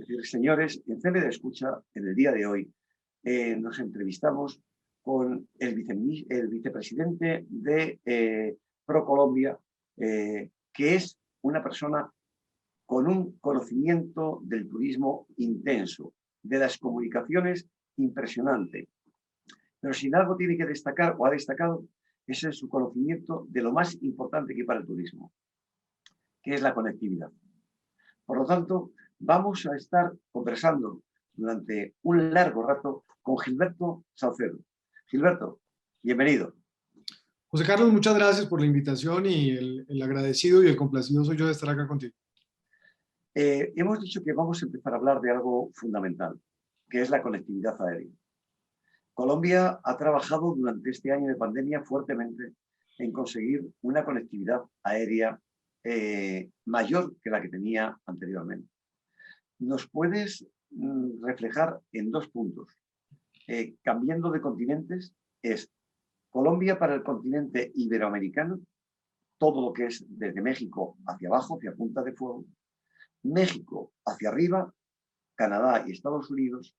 Es decir, señores, en CB de Escucha, en el día de hoy, nos entrevistamos con el vicepresidente de ProColombia, que es una persona con un conocimiento del turismo intenso, de las comunicaciones impresionante. Pero si algo tiene que destacar o ha destacado, ese es su conocimiento de lo más importante que hay para el turismo, que es la conectividad. Por lo tanto, vamos a estar conversando durante un largo rato con Gilberto Saucedo. Gilberto, bienvenido. José Carlos, muchas gracias por la invitación y el agradecido y el complacido soy yo de estar acá contigo. Hemos dicho que vamos a empezar a hablar de algo fundamental, que es la conectividad aérea. Colombia ha trabajado durante este año de pandemia fuertemente en conseguir una conectividad aérea mayor que la que tenía anteriormente. ¿Nos puedes reflejar en dos puntos? Cambiando de continentes, es Colombia para el continente iberoamericano, todo lo que es desde México hacia abajo, hacia Punta de Fuego, México hacia arriba, Canadá y Estados Unidos,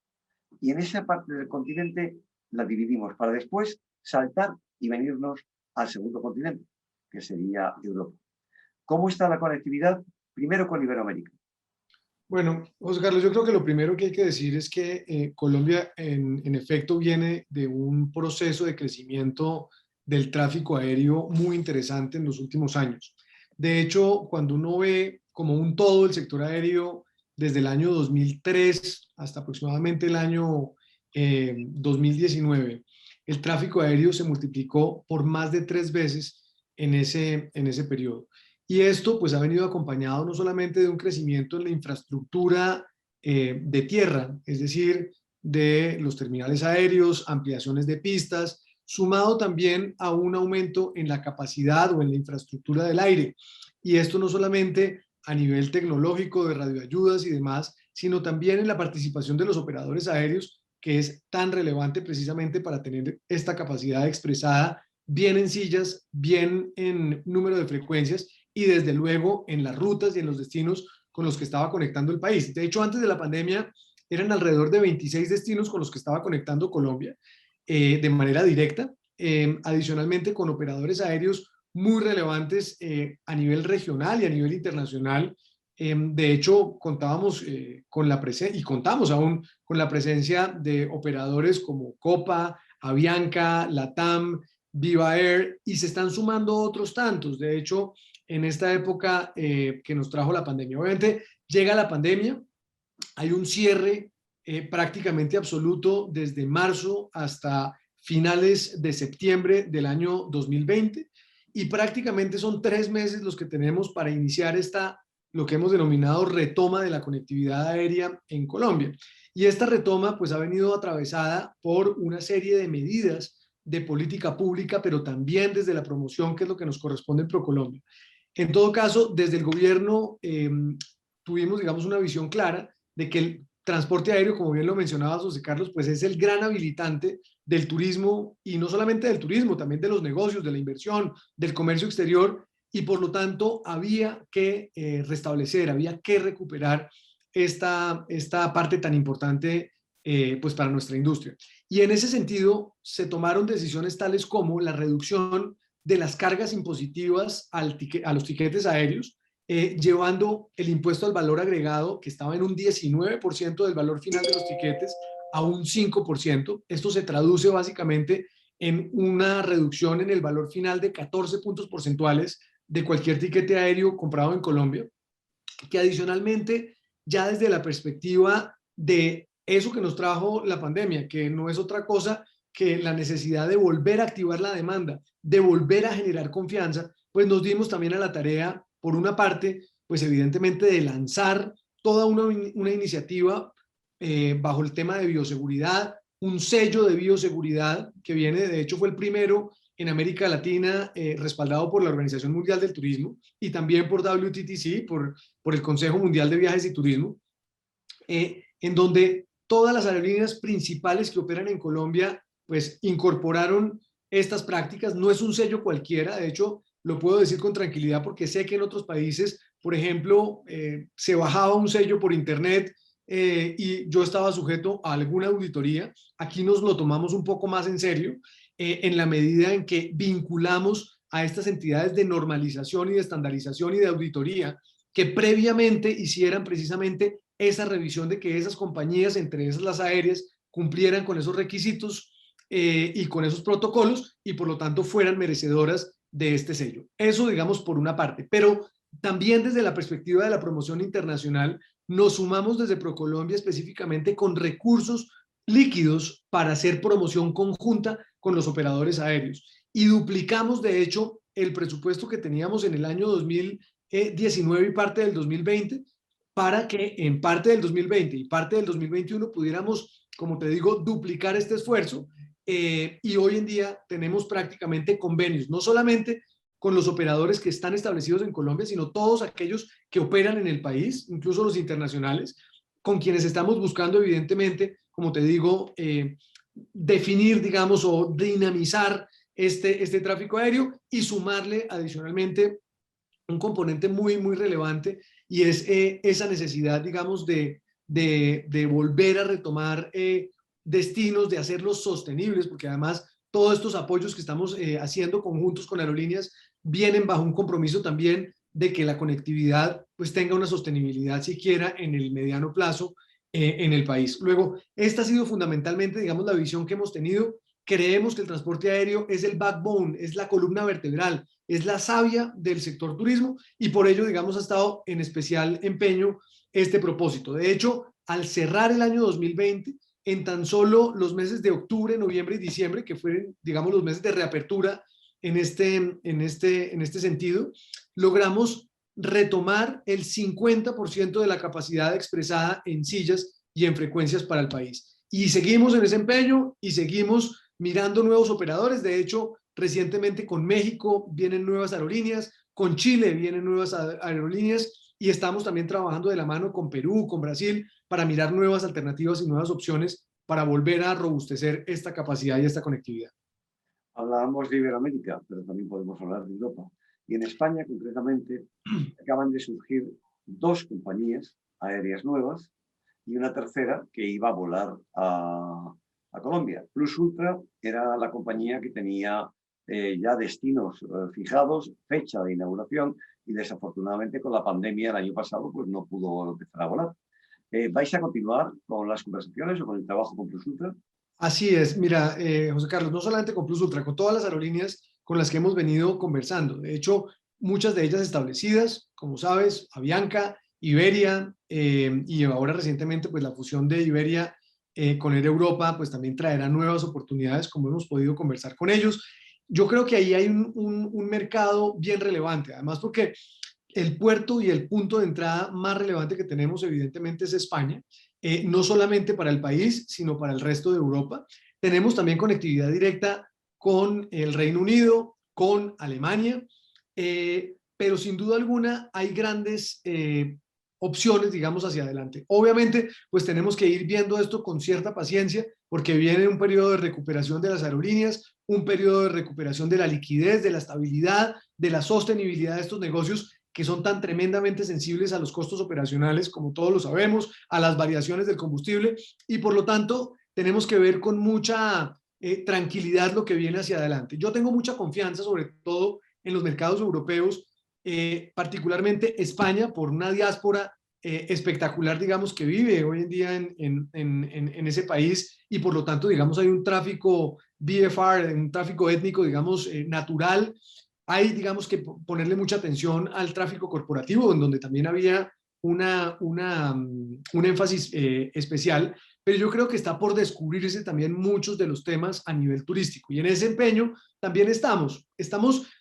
y en esa parte del continente la dividimos para después saltar y venirnos al segundo continente, que sería Europa. ¿Cómo está la conectividad? Primero con Iberoamérica. Bueno, José Carlos, yo creo que lo primero que hay que decir es que Colombia en efecto viene de un proceso de crecimiento del tráfico aéreo muy interesante en los últimos años. De hecho, cuando uno ve como un todo el sector aéreo desde el año 2003 hasta aproximadamente el año 2019, el tráfico aéreo se multiplicó por más de 3 veces en ese periodo. Y esto pues ha venido acompañado no solamente de un crecimiento en la infraestructura de tierra, es decir, de los terminales aéreos, ampliaciones de pistas, sumado también a un aumento en la capacidad o en la infraestructura del aire. Y esto no solamente a nivel tecnológico de radioayudas y demás, sino también en la participación de los operadores aéreos, que es tan relevante precisamente para tener esta capacidad expresada bien en sillas, bien en número de frecuencias y desde luego en las rutas y en los destinos con los que estaba conectando el país. De hecho, antes de la pandemia eran alrededor de 26 destinos con los que estaba conectando Colombia de manera directa, adicionalmente con operadores aéreos muy relevantes a nivel regional y a nivel internacional. De hecho, contábamos con la presencia, y contamos aún con la presencia de operadores como Copa, Avianca, LATAM, Viva Air, y se están sumando otros tantos. De hecho, en esta época que nos trajo la pandemia. Obviamente llega la pandemia, hay un cierre prácticamente absoluto desde marzo hasta finales de septiembre del año 2020 y prácticamente son 3 meses los que tenemos para iniciar lo que hemos denominado retoma de la conectividad aérea en Colombia. Y esta retoma pues ha venido atravesada por una serie de medidas de política pública, pero también desde la promoción, que es lo que nos corresponde en ProColombia. En todo caso, desde el gobierno tuvimos, digamos, una visión clara de que el transporte aéreo, como bien lo mencionaba José Carlos, pues es el gran habilitante del turismo y no solamente del turismo, también de los negocios, de la inversión, del comercio exterior y por lo tanto había que restablecer, había que recuperar esta parte tan importante pues para nuestra industria. Y en ese sentido se tomaron decisiones tales como la reducción de las cargas impositivas a los tiquetes aéreos, llevando el impuesto al valor agregado, que estaba en un 19% del valor final de los tiquetes, a un 5%. Esto se traduce básicamente en una reducción en el valor final de 14 puntos porcentuales de cualquier tiquete aéreo comprado en Colombia, que adicionalmente, ya desde la perspectiva de eso que nos trajo la pandemia, que no es otra cosa que la necesidad de volver a activar la demanda, de volver a generar confianza, pues nos dimos también a la tarea, por una parte, pues evidentemente de lanzar toda una iniciativa bajo el tema de bioseguridad, un sello de bioseguridad que viene, de hecho fue el primero en América Latina, respaldado por la Organización Mundial del Turismo y también por WTTC, por el Consejo Mundial de Viajes y Turismo, en donde todas las aerolíneas principales que operan en Colombia pues incorporaron estas prácticas. No es un sello cualquiera, de hecho lo puedo decir con tranquilidad porque sé que en otros países, por ejemplo, se bajaba un sello por internet y yo estaba sujeto a alguna auditoría. Aquí nos lo tomamos un poco más en serio, en la medida en que vinculamos a estas entidades de normalización y de estandarización y de auditoría que previamente hicieran precisamente esa revisión de que esas compañías, entre esas las aéreas, cumplieran con esos requisitos y con esos protocolos y por lo tanto fueran merecedoras de este sello. Eso, digamos, por una parte. Pero también desde la perspectiva de la promoción internacional, nos sumamos desde ProColombia específicamente con recursos líquidos para hacer promoción conjunta con los operadores aéreos. Y duplicamos, de hecho, el presupuesto que teníamos en el año 2019 y parte del 2020, para que en parte del 2020 y parte del 2021 pudiéramos, como te digo, duplicar este esfuerzo. Y hoy en día tenemos prácticamente convenios, no solamente con los operadores que están establecidos en Colombia, sino todos aquellos que operan en el país, incluso los internacionales, con quienes estamos buscando, evidentemente, como te digo, definir, digamos, o dinamizar este tráfico aéreo y sumarle adicionalmente un componente muy, muy relevante, y es esa necesidad, digamos, de volver a retomar destinos, de hacerlos sostenibles, porque además todos estos apoyos que estamos haciendo conjuntos con aerolíneas vienen bajo un compromiso también de que la conectividad pues tenga una sostenibilidad siquiera en el mediano plazo en el país. Luego, esta ha sido fundamentalmente, digamos, la visión que hemos tenido. Creemos que el transporte aéreo es el backbone, es la columna vertebral, es la savia del sector turismo, y por ello, digamos, ha estado en especial empeño este propósito. De hecho, al cerrar el año 2020, en tan solo los meses de octubre, noviembre y diciembre, que fueron, digamos, los meses de reapertura en este sentido, logramos retomar el 50% de la capacidad expresada en sillas y en frecuencias para el país. Y seguimos en ese empeño y seguimos mirando nuevos operadores. De hecho, recientemente con México vienen nuevas aerolíneas, con Chile vienen nuevas aerolíneas, y estamos también trabajando de la mano con Perú, con Brasil, para mirar nuevas alternativas y nuevas opciones para volver a robustecer esta capacidad y esta conectividad. Hablábamos de Iberoamérica, pero también podemos hablar de Europa. Y en España, concretamente, acaban de surgir dos compañías aéreas nuevas y una tercera que iba a volar a Colombia. Plus Ultra era la compañía que tenía ya destinos fijados, fecha de inauguración, y desafortunadamente con la pandemia el año pasado pues no pudo empezar a volar. ¿Vais a continuar con las conversaciones o con el trabajo con Plus Ultra? Así es, mira, José Carlos, no solamente con Plus Ultra, con todas las aerolíneas con las que hemos venido conversando. De hecho, muchas de ellas establecidas, como sabes, Avianca, Iberia, y ahora recientemente pues la fusión de Iberia con Air Europa pues también traerá nuevas oportunidades, como hemos podido conversar con ellos. Yo creo que ahí hay un mercado bien relevante, además porque el puerto y el punto de entrada más relevante que tenemos evidentemente es España, no solamente para el país, sino para el resto de Europa. Tenemos también conectividad directa con el Reino Unido, con Alemania, pero sin duda alguna hay grandes opciones, digamos, hacia adelante. Obviamente, pues tenemos que ir viendo esto con cierta paciencia, porque viene un periodo de recuperación de las aerolíneas, un periodo de recuperación de la liquidez, de la estabilidad, de la sostenibilidad de estos negocios que son tan tremendamente sensibles a los costos operacionales, como todos lo sabemos, a las variaciones del combustible, y por lo tanto tenemos que ver con mucha tranquilidad lo que viene hacia adelante. Yo tengo mucha confianza, sobre todo en los mercados europeos, particularmente España, por una diáspora espectacular, digamos, que vive hoy en día en ese país, y por lo tanto, digamos, hay un tráfico VFR, un tráfico étnico, digamos, natural. Hay, digamos, que ponerle mucha atención al tráfico corporativo, en donde también había un énfasis especial, pero yo creo que está por descubrirse también muchos de los temas a nivel turístico, y en ese empeño también estamos.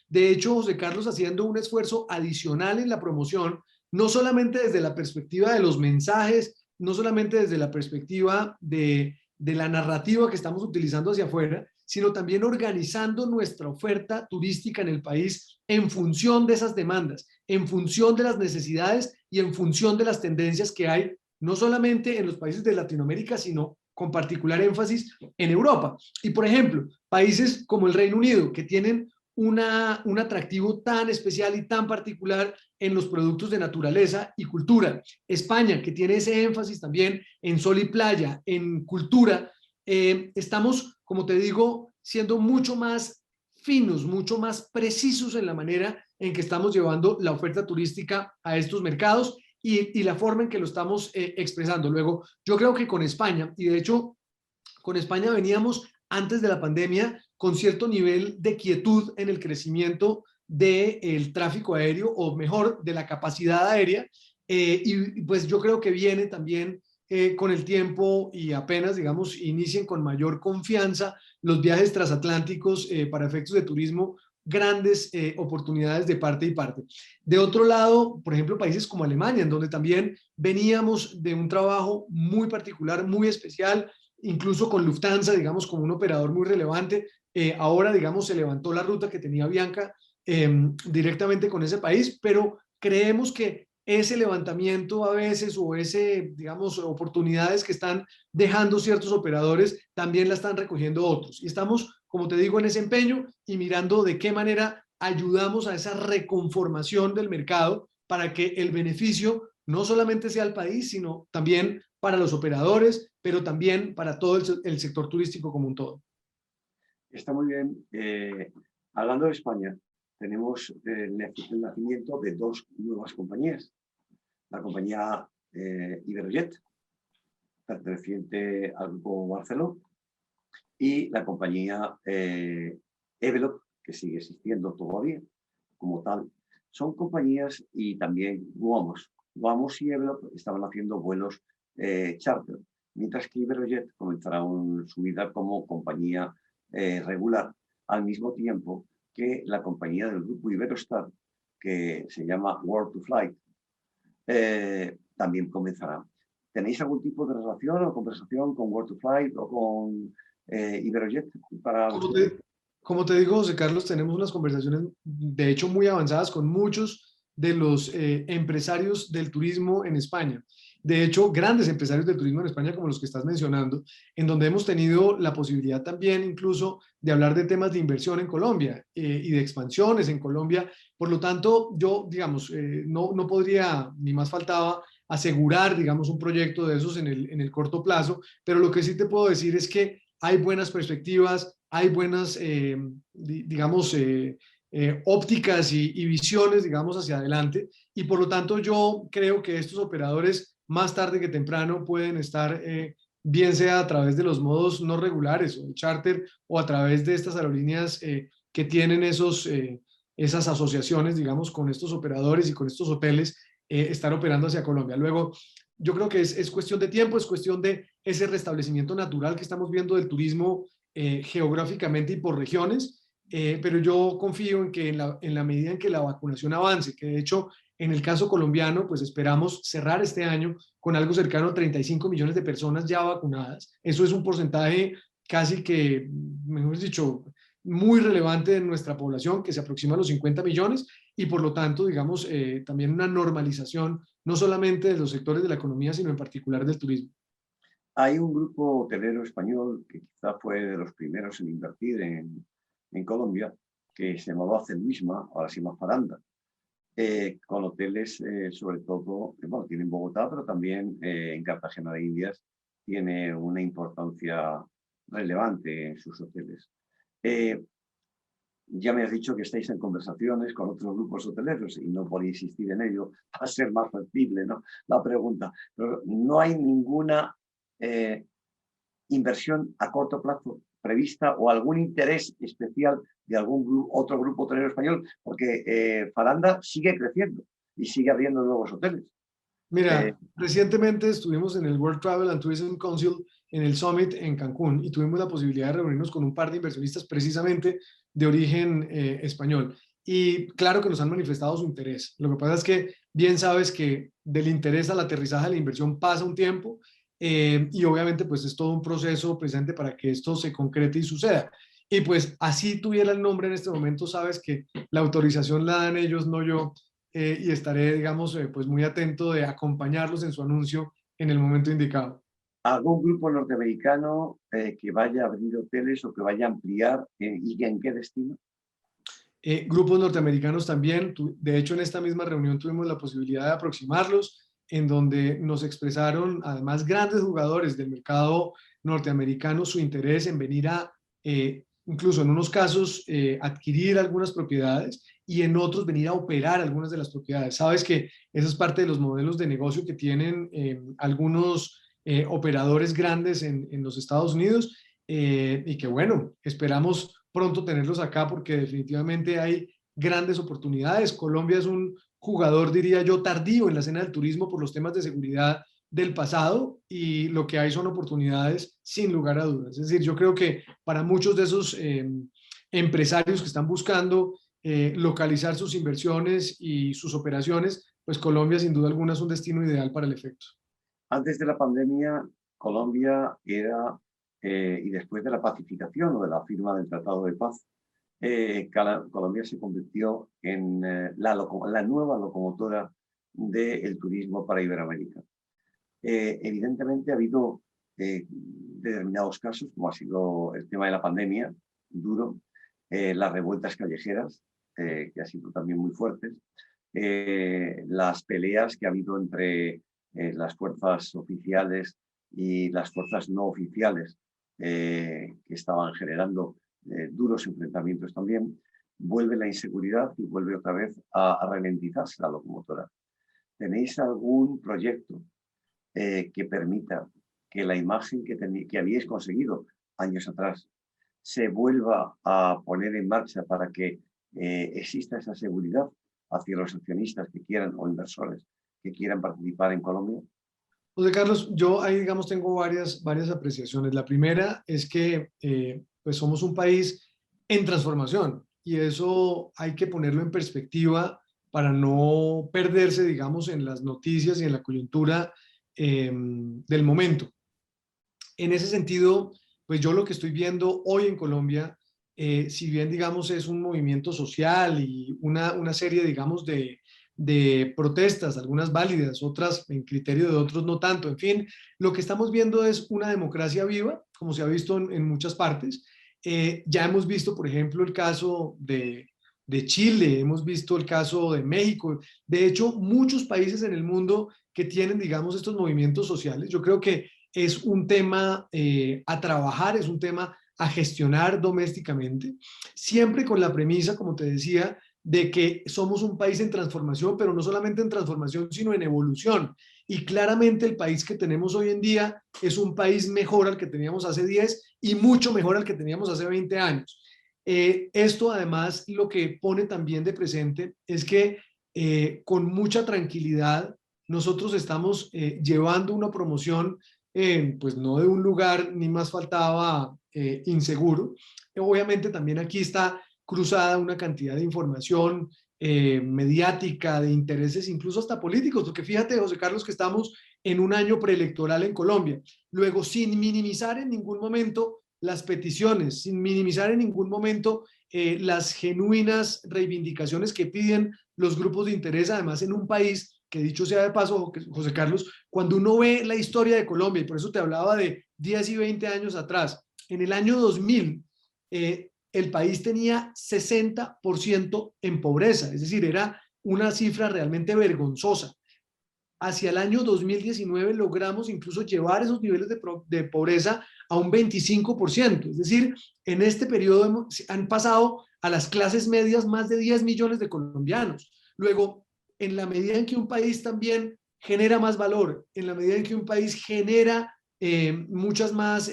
De hecho, José Carlos, haciendo un esfuerzo adicional en la promoción, no solamente desde la perspectiva de los mensajes, no solamente desde la perspectiva de la narrativa que estamos utilizando hacia afuera, sino también organizando nuestra oferta turística en el país en función de esas demandas, en función de las necesidades y en función de las tendencias que hay, no solamente en los países de Latinoamérica, sino con particular énfasis en Europa. Y, por ejemplo, países como el Reino Unido, que tienen un atractivo tan especial y tan particular en los productos de naturaleza y cultura. España, que tiene ese énfasis también en sol y playa, en cultura, estamos, como te digo, siendo mucho más finos, mucho más precisos en la manera en que estamos llevando la oferta turística a estos mercados y la forma en que lo estamos expresando. Luego, yo creo que con España, y de hecho con España veníamos antes de la pandemia con cierto nivel de quietud en el crecimiento del tráfico aéreo, o mejor, de la capacidad aérea, y pues yo creo que viene también con el tiempo y apenas, digamos, inicien con mayor confianza los viajes transatlánticos para efectos de turismo, grandes oportunidades de parte y parte. De otro lado, por ejemplo, países como Alemania, en donde también veníamos de un trabajo muy particular, muy especial, incluso con Lufthansa, digamos, como un operador muy relevante. Ahora, digamos, se levantó la ruta que tenía Bianca directamente con ese país, pero creemos que ese levantamiento a veces, o ese, digamos, oportunidades que están dejando ciertos operadores, también la están recogiendo otros. Y estamos, como te digo, en ese empeño y mirando de qué manera ayudamos a esa reconformación del mercado para que el beneficio no solamente sea al país, sino también para los operadores, pero también para todo el sector turístico como un todo. Está muy bien. Hablando de España, tenemos el nacimiento de dos nuevas compañías. La compañía Iberojet, perteneciente al grupo Barceló, y la compañía Evelop, que sigue existiendo todavía como tal. Son compañías, y también Guamos. Guamos y Evelop estaban haciendo vuelos charter, mientras que Iberojet comenzará su vida como compañía regular, al mismo tiempo que la compañía del grupo Iberostar, que se llama World to Flight, también comenzará. ¿Tenéis algún tipo de relación o conversación con World to Flight o con Iberojet para Como te, como te digo, José Carlos, tenemos unas conversaciones de hecho muy avanzadas con muchos de los empresarios del turismo en España. De hecho, grandes empresarios del turismo en España, como los que estás mencionando, en donde hemos tenido la posibilidad también incluso de hablar de temas de inversión en Colombia y de expansiones en Colombia. Por lo tanto, yo, digamos, no podría, ni más faltaba, asegurar, digamos, un proyecto de esos en el corto plazo, pero lo que sí te puedo decir es que hay buenas perspectivas, hay buenas, digamos, ópticas y visiones, digamos, hacia adelante. Y por lo tanto yo creo que estos operadores más tarde que temprano pueden estar, bien sea a través de los modos no regulares o de charter, o a través de estas aerolíneas que tienen esas asociaciones, digamos, con estos operadores y con estos hoteles, estar operando hacia Colombia. Luego, yo creo que es cuestión de tiempo, es cuestión de ese restablecimiento natural que estamos viendo del turismo geográficamente y por regiones, pero yo confío en que en la medida en que la vacunación avance, que de hecho en el caso colombiano, pues esperamos cerrar este año con algo cercano a 35 millones de personas ya vacunadas. Eso es un porcentaje casi que, mejor dicho, muy relevante de nuestra población, que se aproxima a los 50 millones, y por lo tanto, digamos, también una normalización no solamente de los sectores de la economía, sino en particular del turismo. Hay un grupo hotelero español que quizá fue de los primeros en invertir en Colombia, que se llamaba Celuisma, ahora se llama Faranda, con hoteles sobre todo, bueno, tiene en Bogotá, pero también en Cartagena de Indias tiene una importancia relevante en sus hoteles. Ya me has dicho que estáis en conversaciones con otros grupos hoteleros y no por insistir en ello, va a ser más factible, ¿no?, la pregunta. Pero no hay ninguna inversión a corto plazo prevista o algún interés especial de algún otro grupo hotelero español, porque Faranda sigue creciendo y sigue abriendo nuevos hoteles. Mira, recientemente estuvimos en el World Travel and Tourism Council, en el Summit en Cancún, y tuvimos la posibilidad de reunirnos con un par de inversionistas precisamente de origen español. Y claro que nos han manifestado su interés. Lo que pasa es que bien sabes que del interés al aterrizaje de la inversión pasa un tiempo, y obviamente pues es todo un proceso presente para que esto se concrete y suceda. Y pues así tuviera el nombre en este momento, sabes que la autorización la dan ellos, no yo, y estaré, digamos, pues muy atento de acompañarlos en su anuncio en el momento indicado. ¿Algún grupo norteamericano que vaya a abrir hoteles o que vaya a ampliar y en qué destino? grupos norteamericanos también. De hecho, en esta misma reunión tuvimos la posibilidad de aproximarlos, en donde nos expresaron, además, grandes jugadores del mercado norteamericano, su interés en venir a, incluso en unos casos, adquirir algunas propiedades y en otros venir a operar algunas de las propiedades. Sabes que esa es parte de los modelos de negocio que tienen algunos operadores grandes en los Estados Unidos, y que bueno, esperamos pronto tenerlos acá porque definitivamente hay grandes oportunidades. Colombia es un jugador, diría yo, tardío en la escena del turismo por los temas de seguridad del pasado, y lo que hay son oportunidades sin lugar a dudas. Es decir, yo creo que para muchos de esos empresarios que están buscando localizar sus inversiones y sus operaciones, pues Colombia sin duda alguna es un destino ideal para el efecto. Antes de la pandemia, Colombia era, y después de la pacificación o de la firma del Tratado de Paz, Colombia se convirtió en la nueva locomotora del turismo para Iberoamérica. Evidentemente ha habido determinados casos, como ha sido el tema de la pandemia, duro, las revueltas callejeras, que han sido también muy fuertes, las peleas que ha habido entre las fuerzas oficiales y las fuerzas no oficiales, que estaban generando duros enfrentamientos también. Vuelve la inseguridad y vuelve otra vez a ralentizarse la locomotora. ¿Tenéis algún proyecto que permita que la imagen que habíais conseguido años atrás se vuelva a poner en marcha para que exista esa seguridad hacia los accionistas que quieran o inversores que quieran participar en Colombia? José Carlos, yo ahí, digamos, tengo varias apreciaciones. La primera es que pues somos un país en transformación, y eso hay que ponerlo en perspectiva para no perderse, digamos, en las noticias y en la coyuntura del momento. En ese sentido, pues yo lo que estoy viendo hoy en Colombia, si bien, digamos, es un movimiento social y una serie, digamos, de protestas, algunas válidas, otras en criterio de otros no tanto. En fin, lo que estamos viendo es una democracia viva, como se ha visto en muchas partes. Ya hemos visto, por ejemplo, el caso de Chile, hemos visto el caso de México. De hecho, muchos países en el mundo que tienen, digamos, estos movimientos sociales. Yo creo que es un tema a trabajar, es un tema a gestionar domésticamente, siempre con la premisa, como te decía, de que somos un país en transformación, pero no solamente en transformación, sino en evolución. Y claramente el país que tenemos hoy en día es un país mejor al que teníamos hace 10 y mucho mejor al que teníamos hace 20 años. Esto además lo que pone también de presente es que con mucha tranquilidad nosotros estamos llevando una promoción, pues no de un lugar, ni más faltaba, inseguro. Obviamente también aquí está cruzada una cantidad de información mediática, de intereses, incluso hasta políticos, porque fíjate, José Carlos, que estamos en un año preelectoral en Colombia. Luego, sin minimizar en ningún momento las peticiones, sin minimizar en ningún momento las genuinas reivindicaciones que piden los grupos de interés, además en un país que, dicho sea de paso, José Carlos, cuando uno ve la historia de Colombia, y por eso te hablaba de 10 y 20 años atrás, en el año 2000, el país tenía 60% en pobreza, es decir, era una cifra realmente vergonzosa. Hacia el año 2019 logramos incluso llevar esos niveles de pobreza a un 25%, es decir, en este periodo han pasado a las clases medias más de 10 millones de colombianos. Luego, en la medida en que un país también genera más valor, en la medida en que un país genera muchas más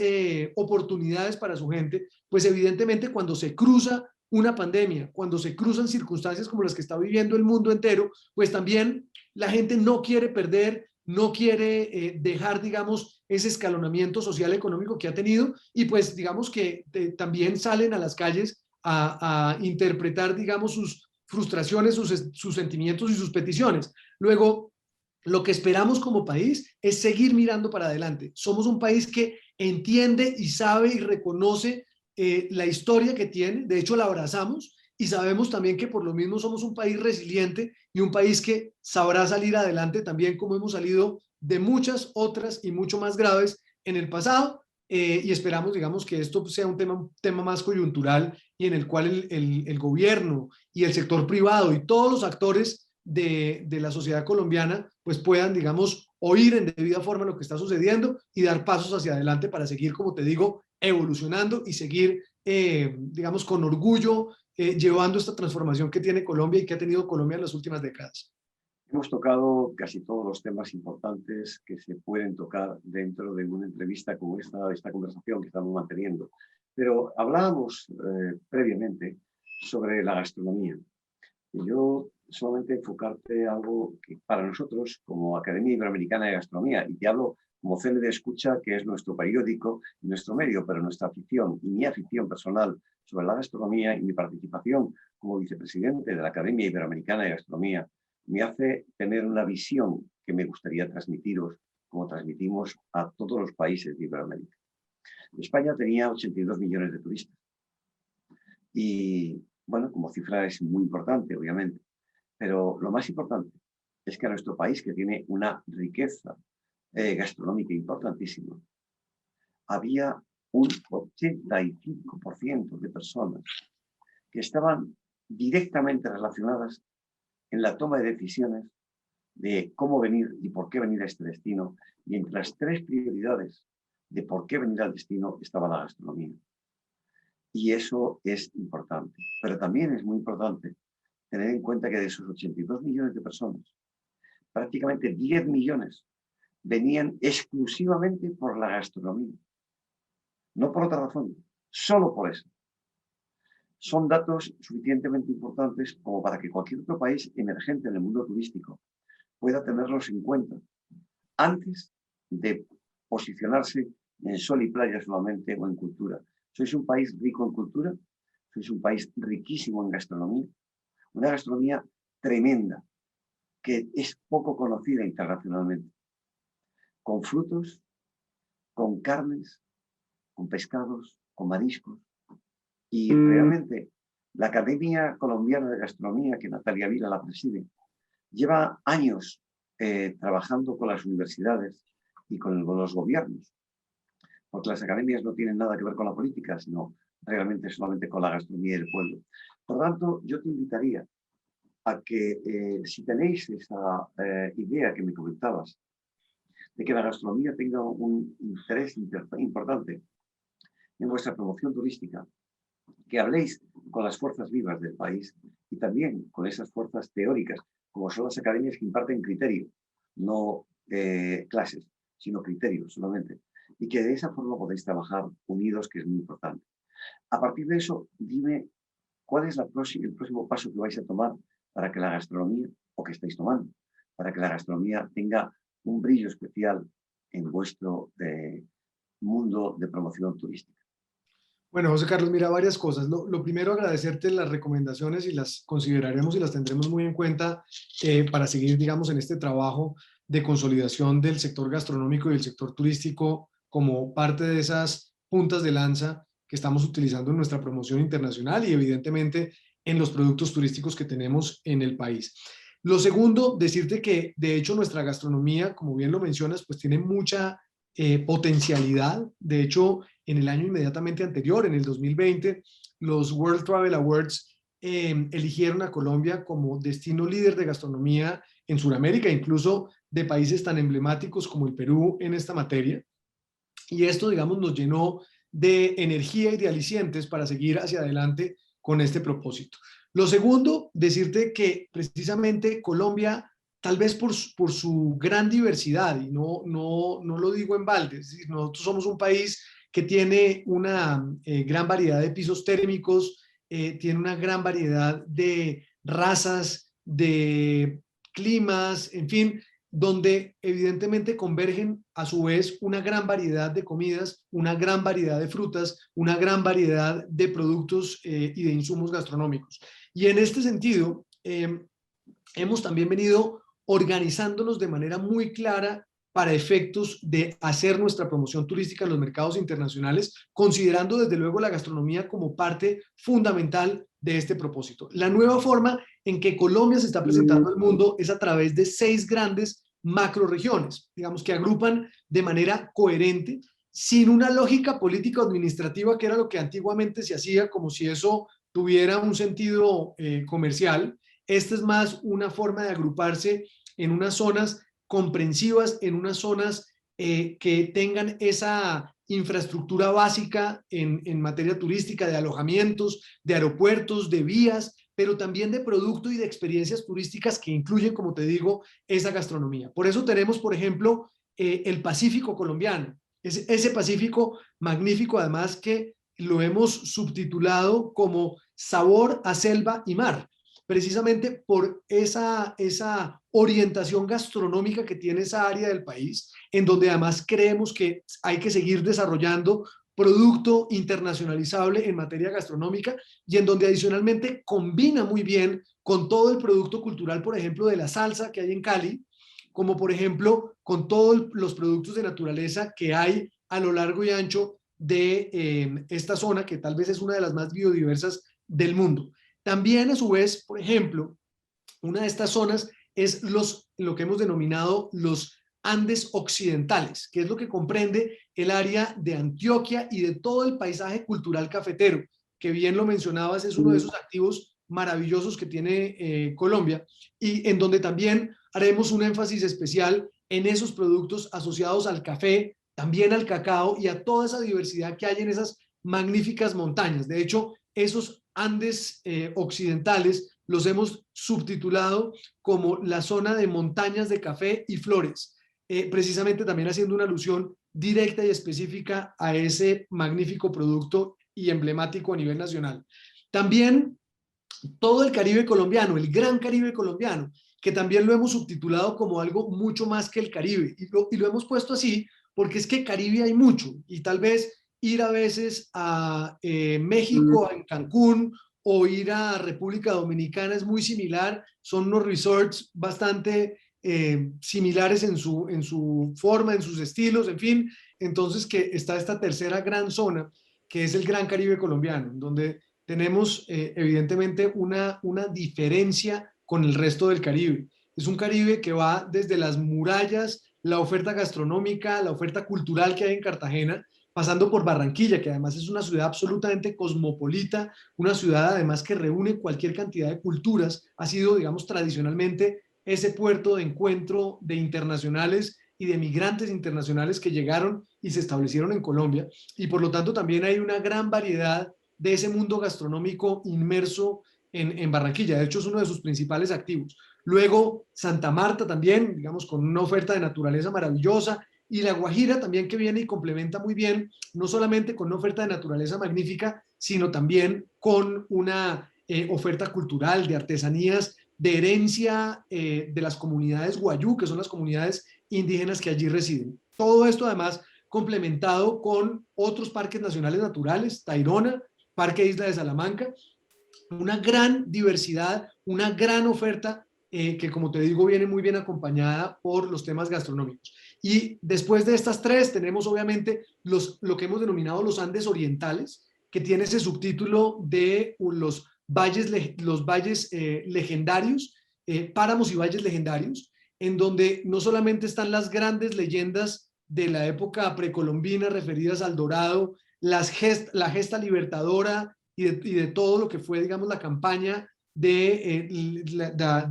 oportunidades para su gente, pues evidentemente cuando se cruza una pandemia, cuando se cruzan circunstancias como las que está viviendo el mundo entero, pues también la gente no quiere perder, no quiere dejar, digamos, ese escalonamiento social económico que ha tenido, y pues digamos que también salen a las calles a interpretar, digamos, sus frustraciones, sus sentimientos y sus peticiones. Luego, lo que esperamos como país es seguir mirando para adelante. Somos un país que entiende y sabe y reconoce la historia que tiene, de hecho la abrazamos, y sabemos también que por lo mismo somos un país resiliente y un país que sabrá salir adelante también, como hemos salido de muchas otras y mucho más graves en el pasado. y esperamos, digamos, que esto sea un tema más coyuntural y en el cual el gobierno y el sector privado y todos los actores de la sociedad colombiana pues puedan, digamos, oír en debida forma lo que está sucediendo y dar pasos hacia adelante para seguir, como te digo, evolucionando y seguir, digamos, con orgullo llevando esta transformación que tiene Colombia y que ha tenido Colombia en las últimas décadas. Hemos tocado casi todos los temas importantes que se pueden tocar dentro de una entrevista como esta conversación que estamos manteniendo. Pero hablábamos previamente sobre la gastronomía. Y yo solamente enfocarte algo que para nosotros, como Academia Iberoamericana de Gastronomía, y te hablo como CND Escucha, que es nuestro periódico y nuestro medio, pero nuestra afición y mi afición personal sobre la gastronomía y mi participación como vicepresidente de la Academia Iberoamericana de Gastronomía, me hace tener una visión que me gustaría transmitiros, como transmitimos a todos los países de Iberoamérica. España tenía 82 millones de turistas. Y, bueno, como cifra es muy importante, obviamente. Pero lo más importante es que a nuestro país, que tiene una riqueza gastronómica importantísima, había un 85% de personas que estaban directamente relacionadas en la toma de decisiones de cómo venir y por qué venir a este destino. Y entre las tres prioridades de por qué venir al destino estaba la gastronomía. Y eso es importante. Pero también es muy importante tener en cuenta que de esos 82 millones de personas, prácticamente 10 millones venían exclusivamente por la gastronomía. No por otra razón, solo por eso. Son datos suficientemente importantes como para que cualquier otro país emergente en el mundo turístico pueda tenerlos en cuenta antes de posicionarse en sol y playa solamente o en cultura. Sois un país rico en cultura, sois un país riquísimo en gastronomía, una gastronomía tremenda que es poco conocida internacionalmente, con frutos, con carnes, con pescados, con mariscos. Y realmente la Academia Colombiana de Gastronomía, que Natalia Vila la preside, lleva años trabajando con las universidades y con los gobiernos, porque las academias no tienen nada que ver con la política, sino realmente solamente con la gastronomía del pueblo. Por lo tanto, yo te invitaría a que si tenéis esa idea que me comentabas, de que la gastronomía tenga un interés importante en vuestra promoción turística, que habléis con las fuerzas vivas del país y también con esas fuerzas teóricas, como son las academias que imparten criterio, no clases, sino criterios solamente, y que de esa forma podéis trabajar unidos, que es muy importante. A partir de eso, dime cuál es el próximo paso que vais a tomar para que la gastronomía, o que estáis tomando, para que la gastronomía tenga un brillo especial en vuestro mundo de promoción turística. Bueno, José Carlos, mira, varias cosas. Lo primero, agradecerte las recomendaciones y las consideraremos y las tendremos muy en cuenta para seguir, digamos, en este trabajo de consolidación del sector gastronómico y del sector turístico como parte de esas puntas de lanza que estamos utilizando en nuestra promoción internacional y evidentemente en los productos turísticos que tenemos en el país. Lo segundo, decirte que de hecho nuestra gastronomía, como bien lo mencionas, pues tiene mucha potencialidad. De hecho, en el año inmediatamente anterior, en el 2020, los World Travel Awards eligieron a Colombia como destino líder de gastronomía en Sudamérica, incluso de países tan emblemáticos como el Perú en esta materia. Y esto, digamos, nos llenó de energía y de alicientes para seguir hacia adelante con este propósito. Lo segundo, decirte que precisamente Colombia, tal vez por su gran diversidad, y no lo digo en balde, es decir, nosotros somos un país que tiene una gran variedad de pisos térmicos, tiene una gran variedad de razas, de climas, en fin, donde evidentemente convergen a su vez una gran variedad de comidas, una gran variedad de frutas, una gran variedad de productos y de insumos gastronómicos. Y en este sentido, hemos también venido organizándonos de manera muy clara para efectos de hacer nuestra promoción turística en los mercados internacionales, considerando desde luego la gastronomía como parte fundamental de este propósito. La nueva forma en que Colombia se está presentando al mundo es a través de 6 grandes macroregiones, digamos, que agrupan de manera coherente sin una lógica política administrativa, que era lo que antiguamente se hacía, como si eso tuviera un sentido comercial. Esta es más una forma de agruparse en unas zonas comprensivas, en unas zonas que tengan esa infraestructura básica en materia turística, de alojamientos, de aeropuertos, de vías, pero también de producto y de experiencias turísticas que incluyen, como te digo, esa gastronomía. Por eso tenemos, por ejemplo, el Pacífico colombiano, ese Pacífico magnífico, además, que lo hemos subtitulado como Sabor a Selva y Mar, precisamente por esa orientación gastronómica que tiene esa área del país, en donde además creemos que hay que seguir desarrollando producto internacionalizable en materia gastronómica, y en donde adicionalmente combina muy bien con todo el producto cultural, por ejemplo, de la salsa que hay en Cali, como por ejemplo con todos los productos de naturaleza que hay a lo largo y ancho de esta zona, que tal vez es una de las más biodiversas del mundo. También, a su vez, por ejemplo, una de estas zonas es lo que hemos denominado los Andes occidentales, que es lo que comprende el área de Antioquia y de todo el paisaje cultural cafetero, que bien lo mencionabas, es uno de esos activos maravillosos que tiene Colombia, y en donde también haremos un énfasis especial en esos productos asociados al café, también al cacao y a toda esa diversidad que hay en esas magníficas montañas. De hecho, esos Andes occidentales los hemos subtitulado como la zona de montañas de café y flores, precisamente también haciendo una alusión directa y específica a ese magnífico producto y emblemático a nivel nacional. También todo el Caribe colombiano, el Gran Caribe colombiano, que también lo hemos subtitulado como algo mucho más que el Caribe, y lo hemos puesto así porque es que Caribe hay mucho, y tal vez ir a veces a México, en Cancún, o ir a República Dominicana es muy similar, son unos resorts bastante similares en su forma, en sus estilos, en fin. Entonces, que está esta tercera gran zona, que es el Gran Caribe colombiano, donde tenemos evidentemente una diferencia con el resto del Caribe. Es un Caribe que va desde las murallas, la oferta gastronómica, la oferta cultural que hay en Cartagena, pasando por Barranquilla, que además es una ciudad absolutamente cosmopolita, una ciudad además que reúne cualquier cantidad de culturas, ha sido, digamos, tradicionalmente ese puerto de encuentro de internacionales y de migrantes internacionales que llegaron y se establecieron en Colombia, y por lo tanto también hay una gran variedad de ese mundo gastronómico inmerso en Barranquilla. De hecho, es uno de sus principales activos. Luego, Santa Marta también, digamos, con una oferta de naturaleza maravillosa, y La Guajira también, que viene y complementa muy bien, no solamente con una oferta de naturaleza magnífica, sino también con una oferta cultural, de artesanías, de herencia de las comunidades guayú, que son las comunidades indígenas que allí residen. Todo esto además complementado con otros parques nacionales naturales, Tayrona, Parque Isla de Salamanca, una gran diversidad, una gran oferta que, como te digo, viene muy bien acompañada por los temas gastronómicos. Y después de estas tres tenemos obviamente lo que hemos denominado los Andes orientales, que tiene ese subtítulo de los valles legendarios, páramos y valles legendarios, en donde no solamente están las grandes leyendas de la época precolombina referidas al Dorado, la gesta libertadora y de todo lo que fue, digamos, la campaña de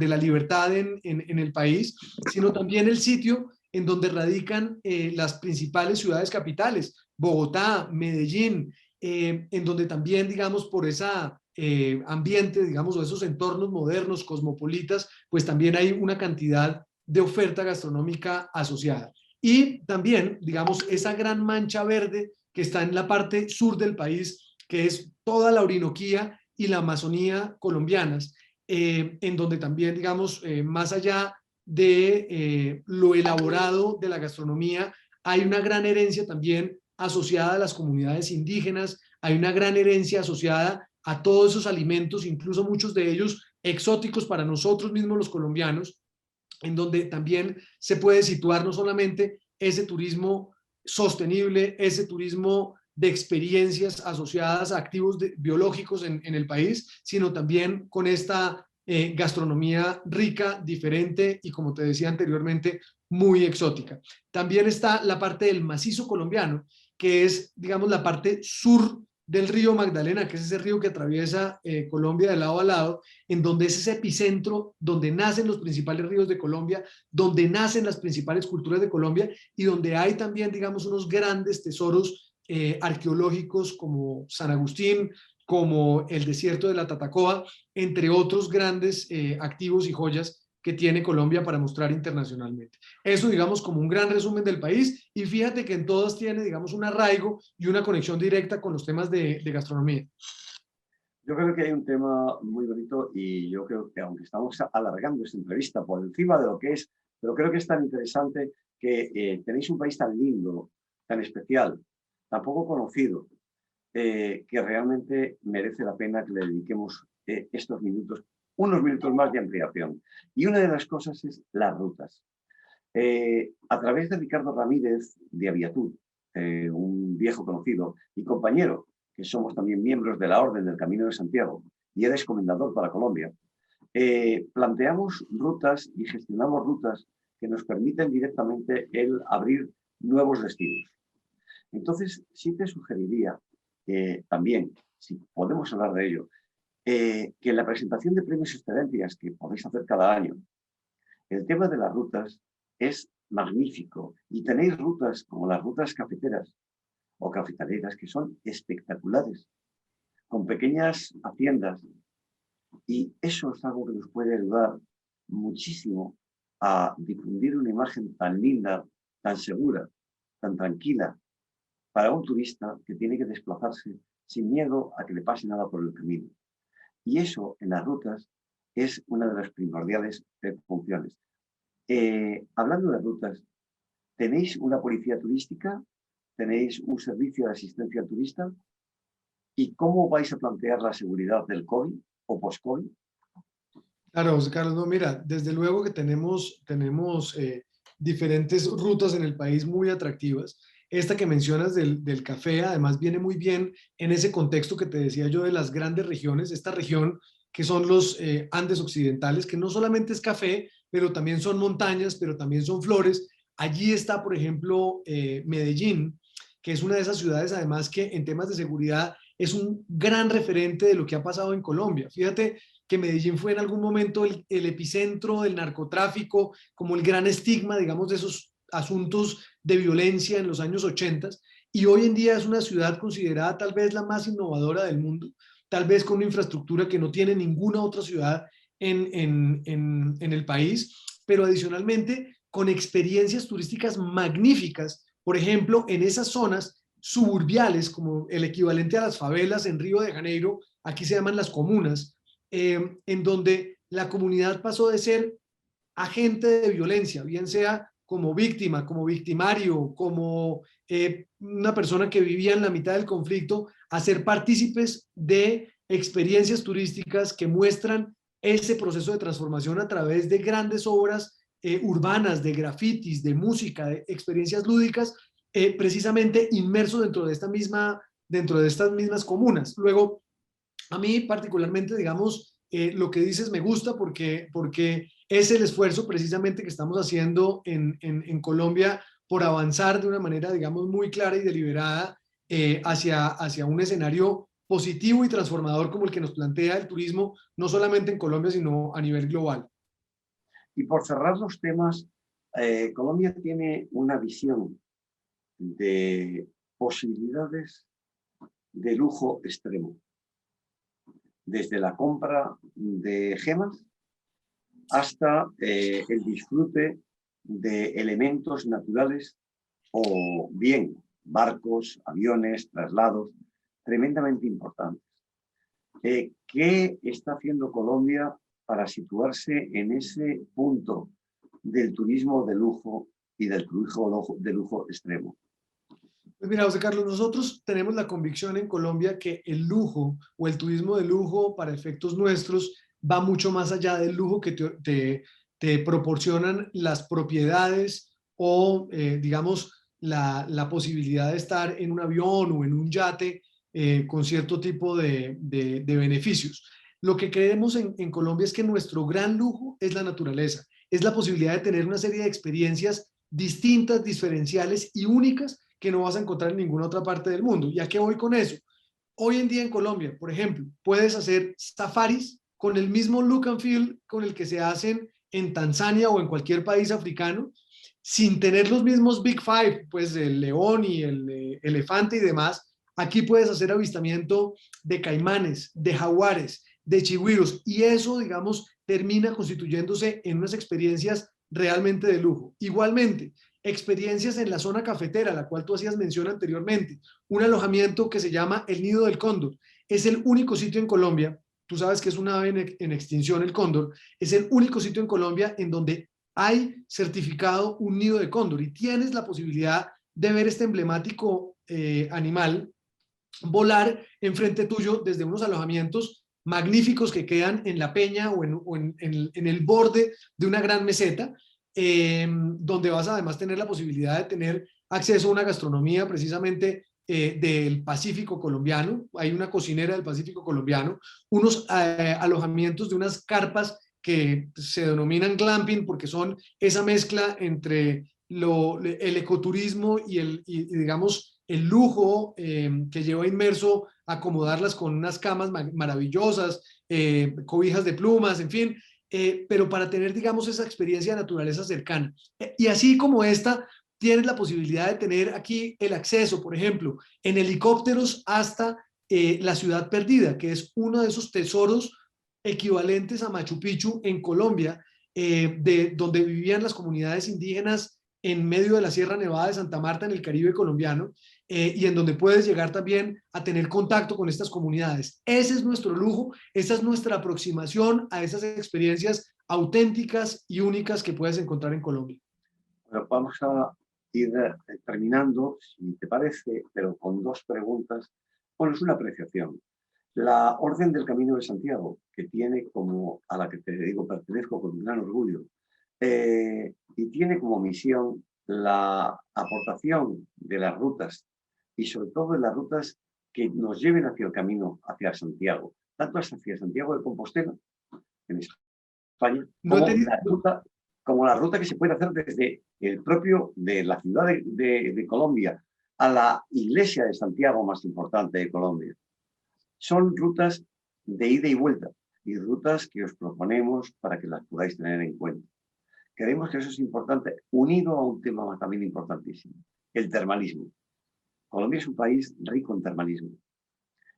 la libertad en el país, sino también el sitio en donde radican las principales ciudades capitales, Bogotá, Medellín, en donde también, digamos, por esa ambiente, digamos, o esos entornos modernos, cosmopolitas, pues también hay una cantidad de oferta gastronómica asociada. Y también, digamos, esa gran mancha verde que está en la parte sur del país, que es toda la Orinoquía y la Amazonía colombianas, en donde también, digamos, más allá de lo elaborado de la gastronomía, hay una gran herencia también asociada a las comunidades indígenas, hay una gran herencia asociada a todos esos alimentos, incluso muchos de ellos exóticos para nosotros mismos los colombianos, en donde también se puede situar no solamente ese turismo sostenible, ese turismo de experiencias asociadas a activos biológicos en el país, sino también con esta gastronomía rica, diferente y, como te decía anteriormente, muy exótica. También está la parte del macizo colombiano, que es, digamos, la parte sur del río Magdalena, que es ese río que atraviesa Colombia de lado a lado, en donde es ese epicentro, donde nacen los principales ríos de Colombia, donde nacen las principales culturas de Colombia y donde hay también, digamos, unos grandes tesoros arqueológicos como San Agustín, como el desierto de la Tatacoa, entre otros grandes activos y joyas que tiene Colombia para mostrar internacionalmente. Eso, digamos, como un gran resumen del país, y fíjate que en todas tiene, digamos, un arraigo y una conexión directa con los temas de gastronomía. Yo creo que hay un tema muy bonito y yo creo que, aunque estamos alargando esta entrevista por encima de lo que es, pero creo que es tan interesante que tenéis un país tan lindo, tan especial, tan poco conocido, que realmente merece la pena que le dediquemos estos minutos, unos minutos más de ampliación. Y una de las cosas es las rutas. A través de Ricardo Ramírez de Aviatur, un viejo conocido y compañero, que somos también miembros de la Orden del Camino de Santiago, y eres comendador para Colombia, planteamos rutas y gestionamos rutas que nos permiten directamente el abrir nuevos destinos. Entonces, sí te sugeriría también, si podemos hablar de ello, que en la presentación de premios y excelencias que podéis hacer cada año, el tema de las rutas es magnífico y tenéis rutas como las rutas cafeteras o cafetaleras que son espectaculares, con pequeñas haciendas, y eso es algo que nos puede ayudar muchísimo a difundir una imagen tan linda, tan segura, tan tranquila para un turista que tiene que desplazarse sin miedo a que le pase nada por el camino. Y eso en las rutas es una de las primordiales funciones. Hablando de rutas, ¿tenéis una policía turística? ¿Tenéis un servicio de asistencia al turista? ¿Y cómo vais a plantear la seguridad del COVID o post-COVID? Claro, José Carlos, no, mira, desde luego que tenemos diferentes rutas en el país muy atractivas. Esta que mencionas del café, además, viene muy bien en ese contexto que te decía yo de las grandes regiones, esta región que son los Andes occidentales, que no solamente es café, pero también son montañas, pero también son flores. Allí está, por ejemplo, Medellín, que es una de esas ciudades, además, que en temas de seguridad es un gran referente de lo que ha pasado en Colombia. Fíjate que Medellín fue en algún momento el epicentro del narcotráfico, como el gran estigma, digamos, de esos asuntos de violencia en los años 80, y hoy en día es una ciudad considerada tal vez la más innovadora del mundo, tal vez con una infraestructura que no tiene ninguna otra ciudad en el país, pero adicionalmente con experiencias turísticas magníficas, por ejemplo, en esas zonas suburbiales, como el equivalente a las favelas en Río de Janeiro, aquí se llaman las comunas, en donde la comunidad pasó de ser agente de violencia, bien sea como víctima, como victimario, como una persona que vivía en la mitad del conflicto, a ser partícipes de experiencias turísticas que muestran ese proceso de transformación a través de grandes obras urbanas, de grafitis, de música, de experiencias lúdicas, precisamente inmersos dentro de estas mismas comunas. Luego, a mí particularmente, digamos, lo que dices me gusta porque es el esfuerzo precisamente que estamos haciendo en Colombia por avanzar de una manera, digamos, muy clara y deliberada hacia un escenario positivo y transformador como el que nos plantea el turismo, no solamente en Colombia, sino a nivel global. Y por cerrar los temas, Colombia tiene una visión de posibilidades de lujo extremo, desde la compra de gemas hasta el disfrute de elementos naturales o bien barcos, aviones, traslados, tremendamente importantes. ¿Qué está haciendo Colombia para situarse en ese punto del turismo de lujo y del turismo de lujo extremo? Pues mira, José Carlos, nosotros tenemos la convicción en Colombia que el lujo o el turismo de lujo para efectos nuestros va mucho más allá del lujo que te proporcionan las propiedades o, digamos, la posibilidad de estar en un avión o en un yate con cierto tipo de beneficios. Lo que creemos en Colombia es que nuestro gran lujo es la naturaleza, es la posibilidad de tener una serie de experiencias distintas, diferenciales y únicas que no vas a encontrar en ninguna otra parte del mundo. ¿Y a qué voy con eso? Hoy en día en Colombia, por ejemplo, puedes hacer safaris con el mismo look and feel con el que se hacen en Tanzania o en cualquier país africano, sin tener los mismos Big Five, pues el león y el elefante y demás. Aquí puedes hacer avistamiento de caimanes, de jaguares, de chigüiros, y eso, digamos, termina constituyéndose en unas experiencias realmente de lujo. Igualmente, experiencias en la zona cafetera, la cual tú hacías mención anteriormente, un alojamiento que se llama el Nido del Cóndor. Es el único sitio en Colombia, tú sabes que es una ave en extinción el cóndor, es el único sitio en Colombia en donde hay certificado un nido de cóndor y tienes la posibilidad de ver este emblemático animal volar enfrente tuyo desde unos alojamientos magníficos que quedan en la peña o en el borde de una gran meseta, donde vas a además tener la posibilidad de tener acceso a una gastronomía precisamente del Pacífico colombiano. Hay una cocinera del Pacífico colombiano, unos alojamientos de unas carpas que se denominan glamping porque son esa mezcla entre el ecoturismo y digamos el lujo que lleva inmerso acomodarlas con unas camas maravillosas, cobijas de plumas, en fin, pero para tener, digamos, esa experiencia de naturaleza cercana. Y así como esta, tienes la posibilidad de tener aquí el acceso, por ejemplo, en helicópteros hasta la Ciudad Perdida, que es uno de esos tesoros equivalentes a Machu Picchu en Colombia, de donde vivían las comunidades indígenas en medio de la Sierra Nevada de Santa Marta en el Caribe colombiano, y en donde puedes llegar también a tener contacto con estas comunidades. Ese es nuestro lujo, esa es nuestra aproximación a esas experiencias auténticas y únicas que puedes encontrar en Colombia. Bueno, vamos a ir terminando, si te parece, pero con dos preguntas. Bueno, es una apreciación. La Orden del Camino de Santiago, que tiene como, a la que te digo, pertenezco con gran orgullo, y tiene como misión la aportación de las rutas y sobre todo de las rutas que nos lleven hacia el camino hacia Santiago, tanto hacia Santiago de Compostela, en España, No he tenido, como la ruta que se puede hacer desde el propio de la ciudad de Colombia a la iglesia de Santiago más importante de Colombia. Son rutas de ida y vuelta y rutas que os proponemos para que las podáis tener en cuenta. Creemos que eso es importante, unido a un tema también importantísimo, el termalismo. Colombia es un país rico en termalismo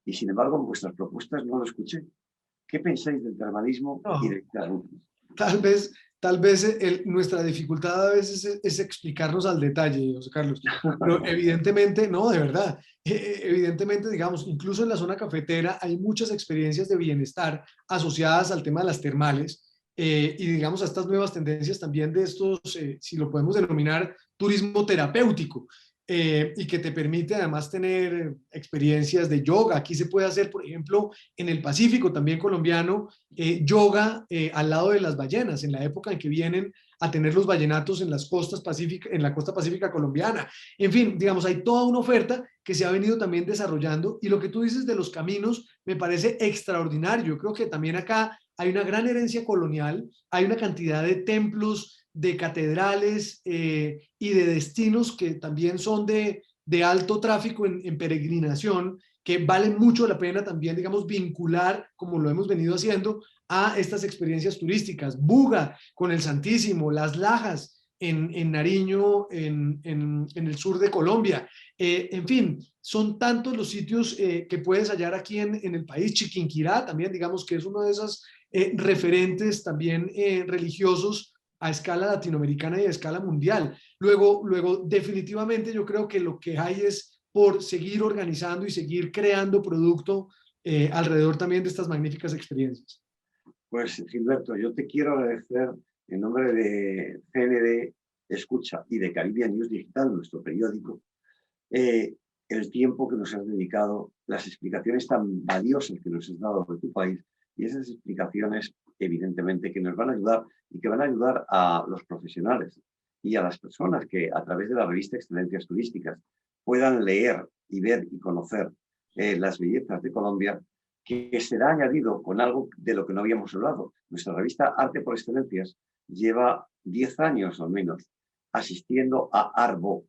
y sin embargo en vuestras propuestas no lo escuché. ¿Qué pensáis del termalismo y de estas rutas? Tal vez nuestra dificultad a veces es explicarnos al detalle, José Carlos, pero evidentemente, no, de verdad, evidentemente, digamos, incluso en la zona cafetera hay muchas experiencias de bienestar asociadas al tema de las termales, y digamos a estas nuevas tendencias también de estos, si lo podemos denominar, turismo terapéutico. Y que te permite además tener experiencias de yoga. Aquí se puede hacer, por ejemplo, en el Pacífico también colombiano, yoga al lado de las ballenas, en la época en que vienen a tener los ballenatos en las costas pacíficas, en la costa pacífica colombiana. En fin, digamos, hay toda una oferta que se ha venido también desarrollando, y lo que tú dices de los caminos me parece extraordinario. Yo creo que también acá hay una gran herencia colonial, hay una cantidad de templos, de catedrales y de destinos que también son de alto tráfico en peregrinación, que vale mucho la pena también, digamos, vincular, como lo hemos venido haciendo, a estas experiencias turísticas. Buga con el Santísimo, Las Lajas en Nariño, en el sur de Colombia. En fin, son tantos los sitios que puedes hallar aquí en el país. Chiquinquirá también, digamos que es uno de esos referentes también religiosos a escala latinoamericana y a escala mundial. Luego, definitivamente yo creo que lo que hay es por seguir organizando y seguir creando producto alrededor también de estas magníficas experiencias. Pues Gilberto, yo te quiero agradecer en nombre de CND Escucha y de Caribbean News Digital, nuestro periódico, el tiempo que nos has dedicado, las explicaciones tan valiosas que nos has dado de tu país y esas explicaciones, evidentemente, que nos van a ayudar y que van a ayudar a los profesionales y a las personas que a través de la revista Excelencias Turísticas puedan leer y ver y conocer las bellezas de Colombia, que será añadido con algo de lo que no habíamos hablado. Nuestra revista Arte por Excelencias lleva 10 años al menos asistiendo a Arbo,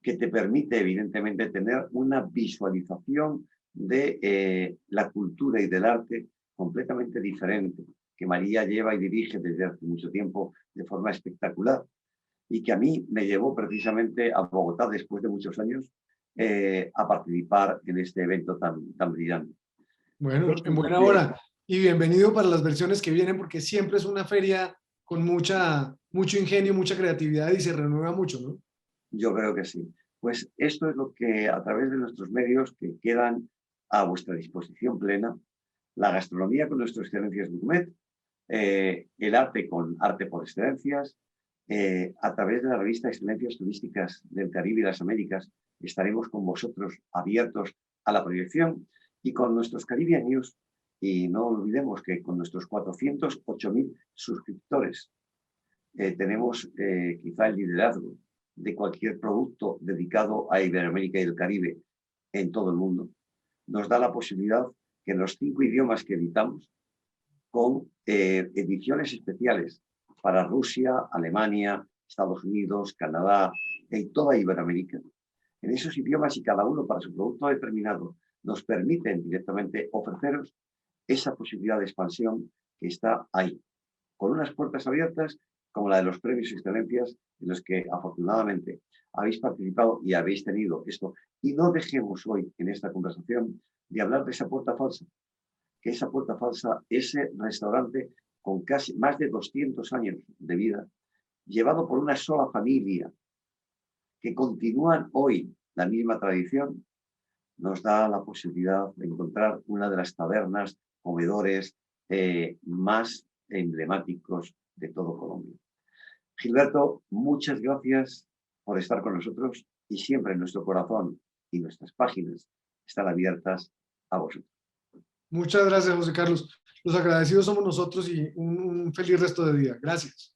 que te permite evidentemente tener una visualización de la cultura y del arte completamente diferente, que María lleva y dirige desde hace mucho tiempo de forma espectacular y que a mí me llevó precisamente a Bogotá después de muchos años a participar en este evento tan brillante. Bueno, en buena hora y bienvenido para las versiones que vienen, porque siempre es una feria con mucho ingenio, mucha creatividad y se renueva mucho, ¿no? Yo creo que sí. Pues esto es lo que a través de nuestros medios que quedan a vuestra disposición plena, la gastronomía con nuestras excelencias gourmet, el arte con arte por excelencias, a través de la revista Excelencias Turísticas del Caribe y las Américas, estaremos con vosotros abiertos a la proyección y con nuestros Caribbean News. Y no olvidemos que con nuestros 408.000 suscriptores tenemos quizá el liderazgo de cualquier producto dedicado a Iberoamérica y el Caribe en todo el mundo. Nos da la posibilidad que en los 5 idiomas que editamos, con ediciones especiales para Rusia, Alemania, Estados Unidos, Canadá y toda Iberoamérica, en esos idiomas y cada uno para su producto determinado, nos permiten directamente ofreceros esa posibilidad de expansión que está ahí, con unas puertas abiertas como la de los premios y excelencias en los que afortunadamente habéis participado y habéis tenido esto. Y no dejemos hoy en esta conversación de hablar de esa puerta falsa, que esa puerta falsa, ese restaurante con casi más de 200 años de vida, llevado por una sola familia, que continúan hoy la misma tradición, nos da la posibilidad de encontrar una de las tabernas, comedores más emblemáticos de todo Colombia. Gilberto, muchas gracias por estar con nosotros y siempre en nuestro corazón y nuestras páginas están abiertas a vosotros. Muchas gracias, José Carlos. Los agradecidos somos nosotros y un feliz resto de día. Gracias.